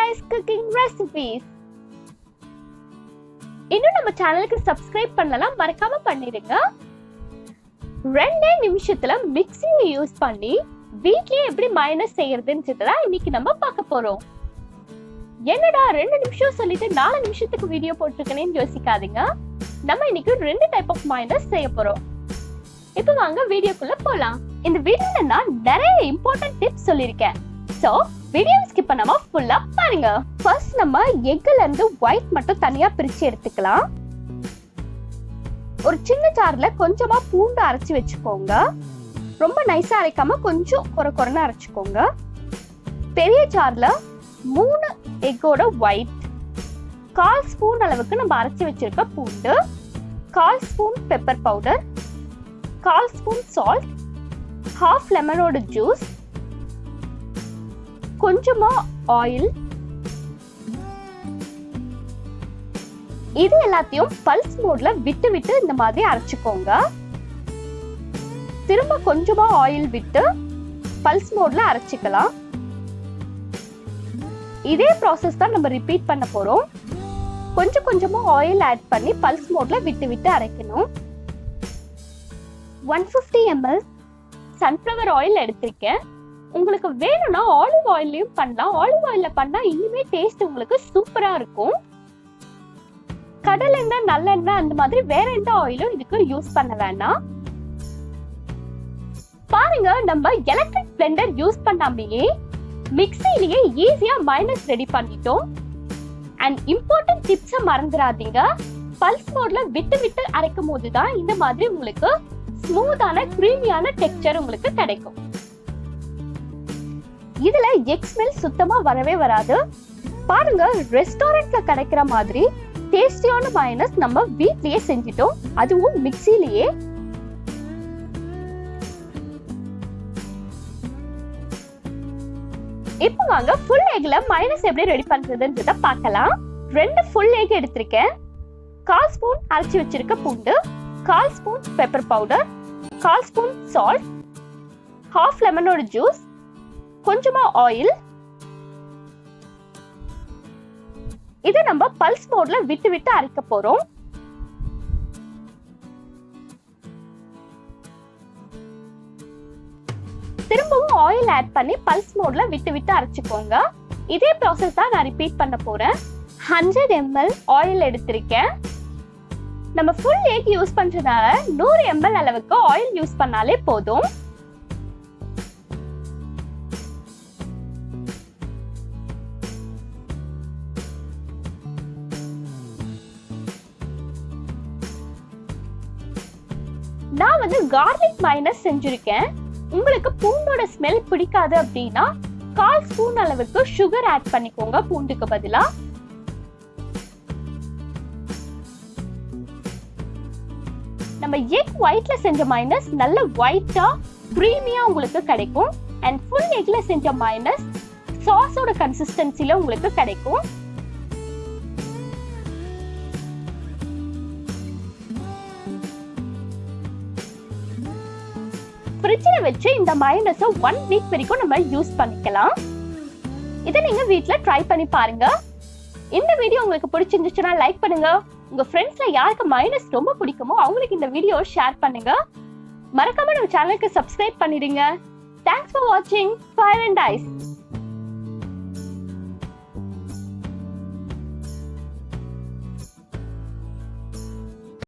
nice cooking recipes. இன்னும் நம்ம சேனலுக்கு சப்ஸ்கிரைப் பண்ணலாம், மறக்காம பண்ணிடுங்க. 2 நிமிஷத்துல மிக்ஸியை யூஸ் பண்ணி வீட்லயே எப்படி மயோனைஸ் செய்யறதுன்னு இன்னைக்கு நம்ம பார்க்க போறோம். என்னடா 2 நிமிஷம் சொல்லிட்டு 4 நிமிஷத்துக்கு வீடியோ போட்டிருக்கேன்னு யோசிக்காதீங்க. நம்ம இன்னைக்கு 2 டைப் ஆஃப் மயோனைஸ் செய்ய போறோம். இப்போ வாங்க வீடியோக்குள்ள போலாம். இந்த வீடியோல நான் நிறைய இம்பார்ட்டன்ட் டிப்ஸ் சொல்லிருக்கேன். சோ வீடியோ ஸ்கிப் பண்ணாம ஃபுல்லா பாருங்க. ஃபர்ஸ்ட் நம்ம எக்ல இருந்து ஒயிட் மட்டும் தனியா பிரிச்சு எடுத்துக்கலாம். ஒரு சின்ன ஜார்ல கொஞ்சமா பூண்டு அரைச்சு வச்சுக்கோங்க. ரொம்ப நைஸா அரைக்காம கொஞ்சம் கொரகொரன்னு அரைச்சுக்கோங்க. பெரிய ஜார்ல 3 எக்கோட ஒயிட், 1/4 ஸ்பூன் அளவுக்கு நம்ம அரைச்சு வச்சிருக்க பூண்டு, 1/4 spoon pepper powder, 1/4 spoon salt, 1/2 லெமனோட ஜூஸ், கொஞ்சமா ஆயில். இது எல்லாத்தையும் பல்ஸ் மோட்ல விட்டு விட்டு இந்த மாதிரி அரைச்சுக்கோங்க. திரும்ப கொஞ்சமா ஆயில் விட்டு பல்ஸ் மோட்ல அரைச்சுக்கலாம். இதே ப்ராசஸ் தான் நம்ம ரிப்பீட் பண்ண போறோம். கொஞ்சம் கொஞ்சமா ஆயில் ஆட் பண்ணி பல்ஸ் மோட்ல விட்டு விட்டு அரைக்கணும். 150 ml சன்ஃப்ளவர் ஆயில் எடுத்திருக்கேன். உங்களுக்கு வேணும்னா ஆலிவ் ஆயிலையும் பண்ணலாம். ஆலிவ் ஆயில்ல பண்ணா இன்னுமே டேஸ்ட் உங்களுக்கு சூப்பரா இருக்கும். கடல் எண்ணெய், நல்லெண்ணெய் அந்த மாதிரி வேற எந்த ஆயிலும் இதுக்கு யூஸ் பண்ண வேண்டாம். பாருங்க, நம்ம எலக்ட்ரிக் பிளெண்டர் யூஸ் பண்ணாமையே மிக்ஸிலேயே ஈஸியா மயோனைஸ் ரெடி பண்ணிட்டோம். அண்ட் இம்பார்ட்டன்ட் டிப்ஸை மறந்துடாதீங்க. பல்ஸ் மோட்ல விட்டு விட்டு அரைக்கும் போதுதான் இந்த மாதிரி உங்களுக்கு ஸ்மூத்தான கிரீமியான டெக்ஸ்சர் உங்களுக்கு கிடைக்கும். இதுல எக் ஸ்மெல் சுத்தமா வரவே வராது. பாருங்க, ரெஸ்டாரண்ட்ல கிடைக்கிற மாதிரி டேஸ்டியான மயோனைஸ் நம்ம வீட்லயே செஞ்சிட்டோம், அதுவும் மிக்ஸிலேயே. இப்போ வாங்க ஃபுல் எக்ல மயோனைஸ் எப்படி ரெடி பண்றதுன்றத பார்க்கலாம். 2 ஃபுல் எக் எடுத்திருக்கேன். 1/4 ஸ்பூன் அரைச்சு வச்சிருக்க பூண்டு, 1/4 spoon pepper powder, 1/4 spoon salt, 1/2 லெமனோட ஜூஸ், கொஞ்சமா ஆயில். இதை நம்ம பல்ஸ் மோட்ல விட்டு விட்டு அரைக்க போறோம். திரும்பவும் ஆயில் ஆட் பண்ணி பல்ஸ் மோட்ல விட்டு விட்டு அரைச்சுக்கோங்க. இதே ப்ராசஸ் தான் நான் ரிப்பீட் பண்ண போறேன். 100 ml ஆயில் எடுத்திருக்கேன். நம்ம ஃபுல் எக் யூஸ் பண்றதால 100 ml அளவுக்கு ஆயில் யூஸ் பண்ணாலே போதும். நான் கார்லிக் மயோனைஸ் செஞ்சிருக்கேன். உங்களுக்கு பூண்டோட ஸ்மெல் பிடிக்காது அப்படின்னா 1/4 ஸ்பூன் அளவுக்கு சுகர் ஆட் பண்ணிக்கோங்க பூண்டுக்கு பதிலா. நம்ம எக் ஒயிட்ல செஞ்ச மயோனைஸ் நல்ல ஒயிட்டா கிரீமியா உங்களுக்கு கிடைக்கும். அண்ட் ஃபுல் எக்ல செஞ்ச மயோனைஸ் சாஸோட கன்சிஸ்டன்சில உங்களுக்கு கிடைக்கும். ஃப்ரிட்ஜ்ல வச்சு இந்த மயோனைஸை 1 வீக் வரைக்கும் நம்ம யூஸ் பண்ணிக்கலாம். இதை நீங்க வீட்ல ட்ரை பண்ணி பாருங்க. இந்த வீடியோ உங்களுக்கு பிடிச்சிருந்துச்சுன்னா லைக் பண்ணுங்க. உங்க ஃப்ரெண்ட்ஸ்ல யாருக்கு மயோனைஸ் ரொம்ப பிடிக்குமோ அவங்களுக்கு இந்த வீடியோ ஷேர் பண்ணுங்க. மறக்காம நம்ம சேனலுக்கு சப்ஸ்கிரைப் பண்ணிடுங்க. தேங்க்ஸ் ஃபார் வாட்சிங். Fire and ice.